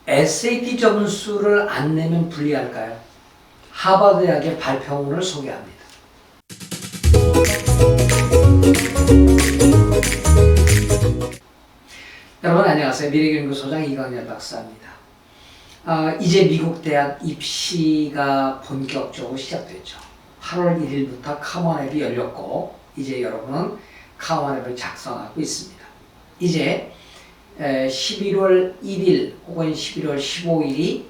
SAT 점수를 안 내면 불리할까요? 하버드 대학의 발표문을 소개합니다. 여러분 안녕하세요. 미래교육소장 이광열 박사입니다. 이제 미국 대학 입시가 본격적으로 시작됐죠. 8월 1일부터 커먼 앱이 열렸고 이제 여러분은 커먼 앱을 작성하고 있습니다. 이제 11월 1일 혹은 11월 15일이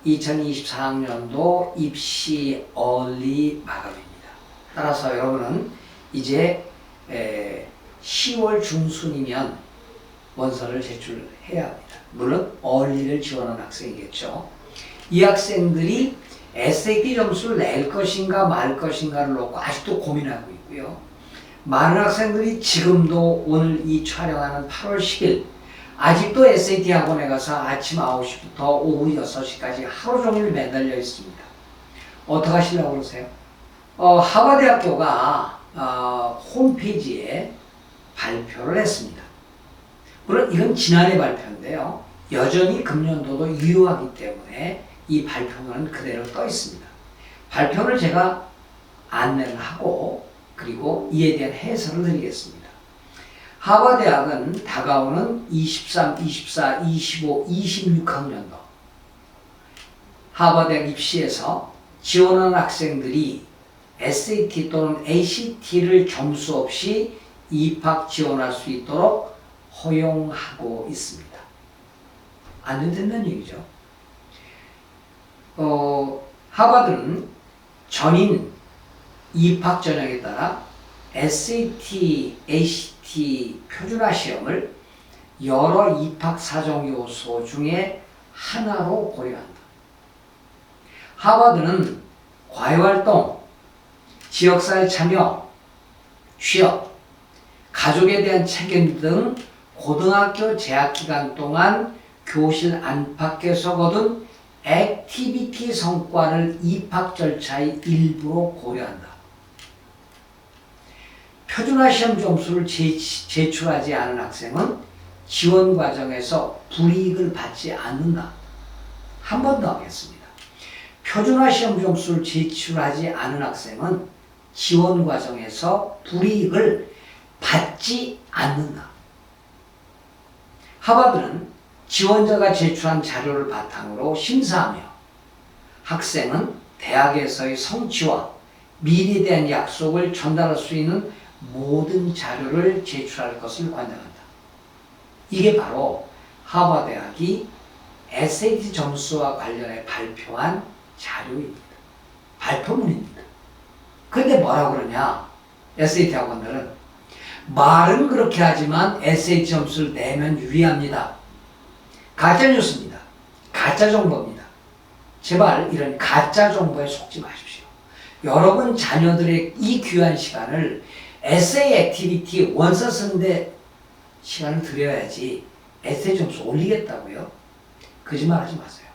2024학년도 입시 얼리 마감입니다. 따라서 여러분은 이제 10월 중순이면 원서를 제출해야 합니다. 물론 얼리를 지원한 학생이겠죠. 이 학생들이 SAT 점수를 낼 것인가 말 것인가를 놓고 아직도 고민하고 있고요. 많은 학생들이 지금도 오늘 이 촬영하는 8월 10일 아직도 SAT 학원에 가서 아침 9시부터 오후 6시까지 하루 종일 매달려 있습니다. 어떻게 하시려고 그러세요? 하버드대학교가 홈페이지에 발표를 했습니다. 물론 이건 지난해 발표인데요. 여전히 금년도도 유효하기 때문에 이 발표문은 그대로 떠 있습니다. 발표를 제가 안내를 하고 그리고 이에 대한 해설을 드리겠습니다. 하버드대학은 다가오는 23, 24, 25, 26학년도 하버드대학 입시에서 지원하는 학생들이 SAT 또는 ACT를 점수 없이 입학 지원할 수 있도록 허용하고 있습니다. 안 된다는 얘기죠. 하버드는 전인 입학 전형에 따라 SAT, ACT 표준화 시험을 여러 입학 사정 요소 중에 하나로 고려한다. 하버드는 과외활동, 지역사회 참여, 취업, 가족에 대한 책임 등 고등학교 재학 기간 동안 교실 안팎에서 거둔 액티비티 성과를 입학 절차의 일부로 고려한다. 표준화 시험 점수를 제출하지 않은 학생은 지원 과정에서 불이익을 받지 않는다. 한 번 더 하겠습니다. 표준화 시험 점수를 제출하지 않은 학생은 지원 과정에서 불이익을 받지 않는다. 하버드는 지원자가 제출한 자료를 바탕으로 심사하며 학생은 대학에서의 성취와 미래에 대한 약속을 전달할 수 있는 모든 자료를 제출할 것을 권장한다. 이게 바로 하버드 대학이 SAT 점수와 관련해 발표한 자료입니다. 발표문입니다. 그런데 뭐라고 그러냐? SAT 학원들은 말은 그렇게 하지만 SAT 점수를 내면 유리합니다. 가짜 뉴스입니다. 가짜 정보입니다. 제발 이런 가짜 정보에 속지 마십시오. 여러분 자녀들의 이 귀한 시간을 에세이 액티비티 원서 쓰는데 시간을 들여야지 에세이 점수 올리겠다고요? 거짓말 하지 마세요.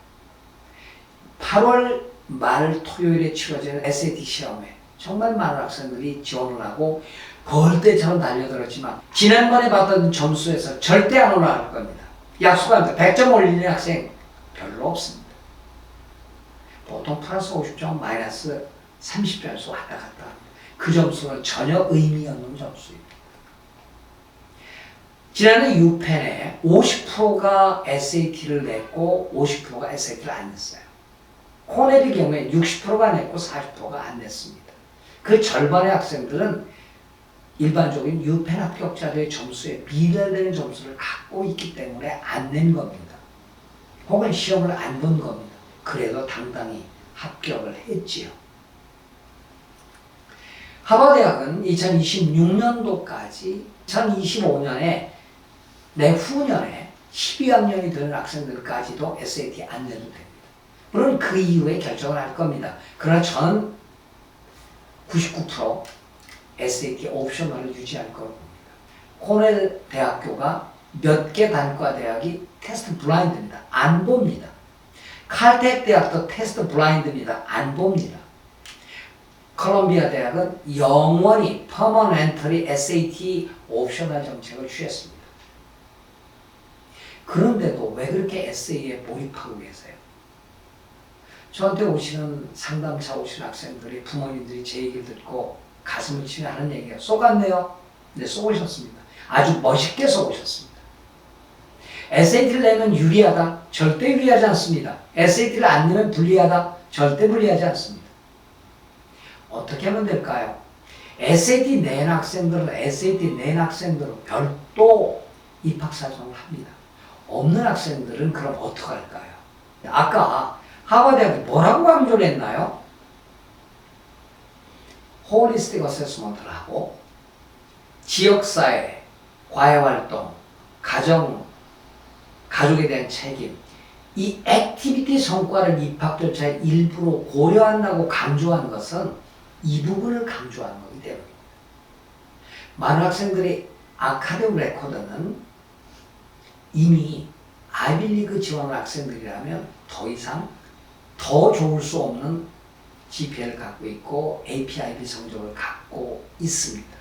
8월 말 토요일에 치러지는 SAT 시험에 정말 많은 학생들이 지원을 하고 벌떼처럼 달려들었지만 지난번에 받던 점수에서 절대 안 올라갈 겁니다. 약속합니다. 100점 올리는 학생 별로 없습니다. 보통 플러스 50점, 마이너스 30점에서 왔다 갔다 합니다. 그 점수는 전혀 의미 없는 점수입니다. 지난해 유펜에 50%가 SAT를 냈고 50%가 SAT를 안 냈어요. 코넬의 경우에 60%가 냈고 40%가 안 냈습니다. 그 절반의 학생들은 일반적인 유펜 합격자들의 점수에 비례되는 점수를 갖고 있기 때문에 안 낸 겁니다. 혹은 시험을 안 본 겁니다. 그래도 당당히 합격을 했지요. 하버드 대학은 2026년도까지 2025년에 내후년에 12학년이 되는 학생들까지도 SAT 안 내도 됩니다. 물론 그 이후에 결정을 할 겁니다. 그러나 저는 99% SAT 옵셔널을 유지할 거로 봅니다. 코넬 대학교가 몇 개 단과 대학이 테스트 블라인드입니다. 안 봅니다. 칼텍 대학도 테스트 블라인드입니다. 안 봅니다. 콜롬비아 대학은 영원히 퍼머넌트리 SAT 옵셔널 정책을 취했습니다. 그런데도 왜 그렇게 에세이에 몰입하고 계세요? 저한테 오시는 상담차 오시는 학생들이 부모님들이 제 얘기를 듣고 가슴을 치며 하는 얘기가 쏘갔네요. 네, 쏘으셨습니다. 아주 멋있게 쏘으셨습니다. SAT를 내면 유리하다? 절대 유리하지 않습니다. SAT를 안 내면 불리하다? 절대 불리하지 않습니다. 어떻게 하면 될까요? SAT 낸 학생들은 별도 입학사정을 합니다. 없는 학생들은 그럼 어떡할까요? 아까 하버드대학이 뭐라고 강조를 했나요? 홀리스틱 어세스먼트를 하고 지역사회, 과외활동, 가족에 대한 책임, 이 액티비티 성과를 입학 절차에 일부러 고려한다고 강조한 것은 이 부분을 강조하는 거기 때문입니다. 많은 학생들이 아카데믹 레코드는 이미 아이비리그 지원 학생들이라면 더 이상 더 좋을 수 없는 GPA를 갖고 있고 APIB 성적을 갖고 있습니다.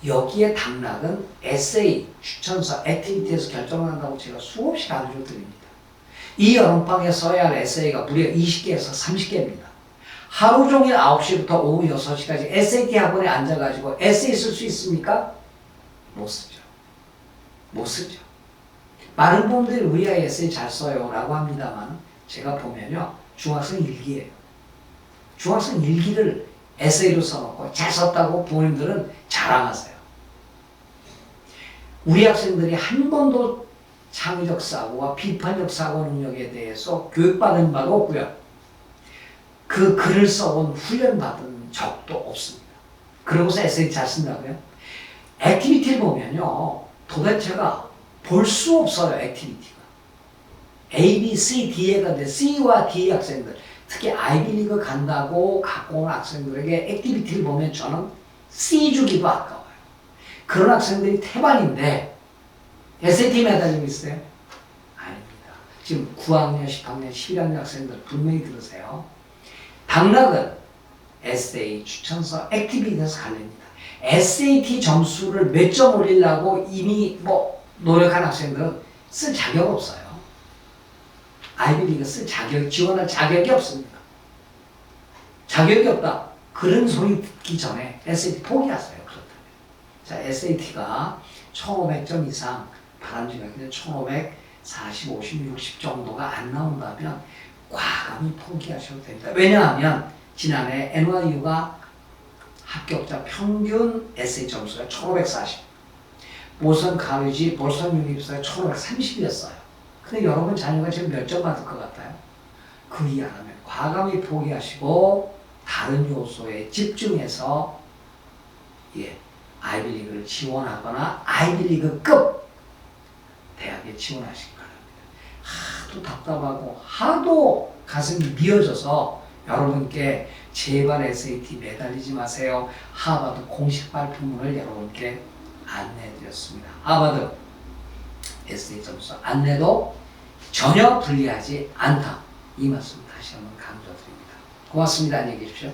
여기에 당락은 에세이, 추천서, 액티비티에서 결정한다고 제가 수없이 강조 드립니다. 이 여름방에 써야 할 에세이가 무려 20개에서 30개입니다. 하루 종일 9시부터 오후 6시까지 SAT 학원에 앉아가지고 에세이 쓸 수 있습니까? 못 쓰죠. 못 쓰죠. 많은 부모들이 우리 아이 에세이 잘 써요 라고 합니다만 제가 보면요. 중학생 일기예요. 중학생 일기를 에세이로 써놓고 잘 썼다고 부모님들은 자랑하세요. 우리 학생들이 한 번도 창의적 사고와 비판적 사고 능력에 대해서 교육받은 바도 없고요. 그 글을 써온 훈련받은 적도 없습니다. 그러고서 에세이 잘 쓴다고요? 액티비티를 보면요. 도대체가 볼 수 없어요. 액티비티가. A, B, C, D에 가는데 C와 D 학생들 특히 아이비리그 간다고 갖고 온 학생들에게 액티비티를 보면 저는 C 주기도 아까워요. 그런 학생들이 태반인데 SAT 매달리고 있어요? 아닙니다. 지금 9학년, 10학년, 11학년 학생들 분명히 들으세요. 당락은 에세이, 추천서, 액티비티에서 갈립니다. SAT 점수를 몇 점 올리려고 이미 노력한 학생들은 쓸 자격 없어요. 아이비리그 쓸 자격, 지원할 자격이 없습니다. 자격이 없다. 그런 소리 듣기 전에 SAT 포기하세요. 그렇다면. 자, SAT가 1500점 이상, 바람직하게 1540, 50, 60 정도가 안 나온다면 과감히 포기하셔도 됩니다. 왜냐하면 지난해 NYU가 합격자 평균 에세이 점수가 1540, 보선 카레지, 보선 유니버시티가 1530이었어요. 근데 여러분 자녀가 지금 몇 점 받을 것 같아요? 그 이하라면 과감히 포기하시고 다른 요소에 집중해서 아이비리그를 지원하거나 아이비리그급 대학에 지원하시기 바랍니다. 하도 답답하고 하도 가슴이 미어져서 여러분께 제발 SAT 매달리지 마세요. 하버드 공식 발표문을 여러분께 안내해드렸습니다. 하버드 SAT 점수 안내도 전혀 불리하지 않다. 이 말씀 다시 한번 강조드립니다. 고맙습니다. 안녕히 계십시오.